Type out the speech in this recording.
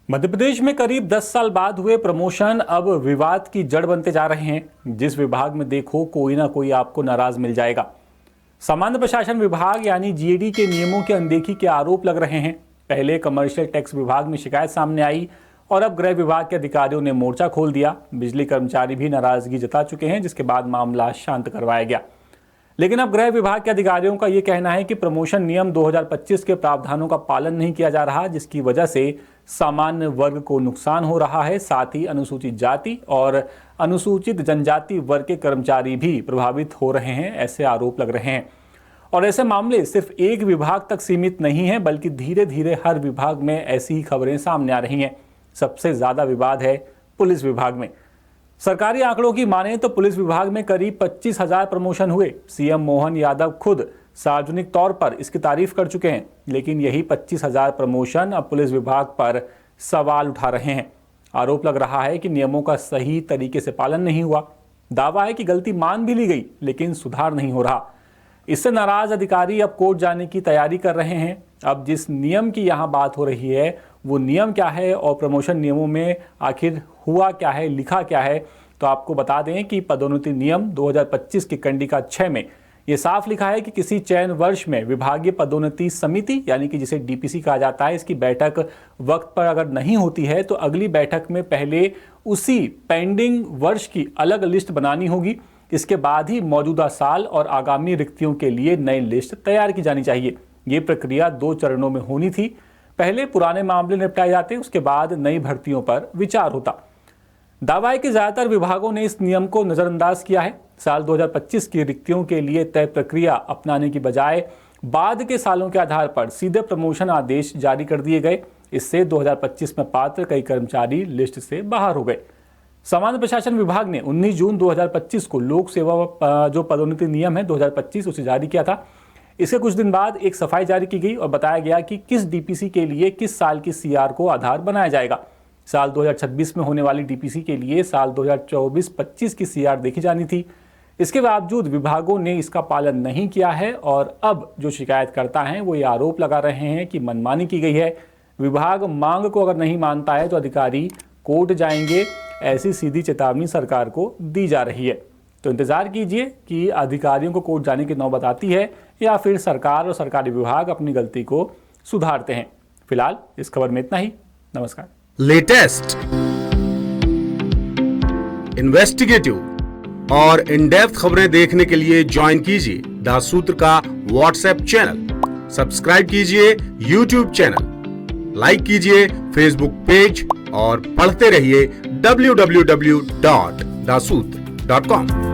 मध्य प्रदेश में करीब 10 साल बाद हुए प्रमोशन अब विवाद की जड़ बनते जा रहे हैं। जिस विभाग में देखो कोई ना कोई आपको नाराज मिल जाएगा। सामान्य प्रशासन विभाग यानी जीएडी के नियमों की अनदेखी के आरोप लग रहे हैं। पहले कमर्शियल टैक्स विभाग में शिकायत सामने आई और अब गृह विभाग के अधिकारियों ने मोर्चा खोल दिया। बिजली कर्मचारी भी नाराजगी जता चुके हैं, जिसके बाद मामला शांत करवाया गया। लेकिन अब गृह विभाग के अधिकारियों का यह कहना है कि प्रमोशन नियम 2025 के प्रावधानों का पालन नहीं किया जा रहा, जिसकी वजह से सामान्य वर्ग को नुकसान हो रहा है। साथ ही अनुसूचित जाति और अनुसूचित जनजाति वर्ग के कर्मचारी भी प्रभावित हो रहे हैं, ऐसे आरोप लग रहे हैं। और ऐसे मामले सिर्फ एक विभाग तक सीमित नहीं है, बल्कि धीरे धीरे हर विभाग में ऐसी ही खबरें सामने आ रही हैं। सबसे ज्यादा विवाद है पुलिस विभाग में। सरकारी आंकड़ों की माने तो पुलिस विभाग में करीब 25,000 प्रमोशन हुए। सीएम मोहन यादव खुद सार्वजनिक तौर पर इसकी तारीफ कर चुके हैं, लेकिन यही 25,000 प्रमोशन अब पुलिस विभाग पर सवाल उठा रहे हैं। आरोप लग रहा है कि नियमों का सही तरीके से पालन नहीं हुआ। दावा है कि गलती मान भी ली गई, लेकिन सुधार नहीं हो रहा। इससे नाराज अधिकारी अब कोर्ट जाने की तैयारी कर रहे हैं। अब जिस नियम की यहाँ बात हो रही है वो नियम क्या है और प्रमोशन नियमों में आखिर हुआ क्या है, लिखा क्या है, तो आपको बता दें कि पदोन्नति नियम 2025 की कंडिका 6 में ये साफ लिखा है कि किसी चयन वर्ष में विभागीय पदोन्नति समिति यानी कि जिसे डीपीसी कहा जाता है, इसकी बैठक वक्त पर अगर नहीं होती है तो अगली बैठक में पहले उसी पेंडिंग वर्ष की अलग लिस्ट बनानी होगी। इसके बाद ही मौजूदा साल और आगामी रिक्तियों के लिए नई लिस्ट तैयार की जानी चाहिए। ये प्रक्रिया 2 चरणों में होनी थी। पहले पुराने मामले निपटाए जाते, उसके बाद नई भर्तियों पर विचार होता। दावा है कि ज्यादातर विभागों ने इस नियम को नजरअंदाज किया है। साल 2025 की रिक्तियों के लिए तय प्रक्रिया अपनाने की बजाय बाद के सालों के आधार पर सीधे प्रमोशन आदेश जारी कर दिए गए। इससे 2025 में पात्र कई कर्मचारी लिस्ट से बाहर हो गए। सामान्य प्रशासन विभाग ने 19 जून 2025 को लोक सेवा जो पदोन्नति नियम है 2025 उसे जारी किया था। इसके कुछ दिन बाद एक सफाई जारी की गई और बताया गया कि किस डीपीसी के लिए किस साल की सीआर को आधार बनाया जाएगा। साल 2026 में होने वाली डीपीसी के लिए साल 2024-25 की सीआर देखी जानी थी। इसके बावजूद विभागों ने इसका पालन नहीं किया है और अब जो शिकायतकर्ता हैं वो ये आरोप लगा रहे हैं कि मनमानी की गई है। विभाग मांग को अगर नहीं मानता है तो अधिकारी कोर्ट जाएंगे, ऐसी सीधी चेतावनी सरकार को दी जा रही है। तो इंतजार कीजिए कि अधिकारियों को कोर्ट जाने की नौबत आती है या फिर सरकार और सरकारी विभाग अपनी गलती को सुधारते हैं। फिलहाल इस खबर में इतना ही। नमस्कार। लेटेस्ट, इन्वेस्टिगेटिव और इन डेप्थ खबरें देखने के लिए ज्वाइन कीजिए द सूत्र का व्हाट्सएप चैनल, सब्सक्राइब कीजिए यूट्यूब चैनल, लाइक कीजिए फेसबुक पेज और पढ़ते रहिए www.daसूत्र.com।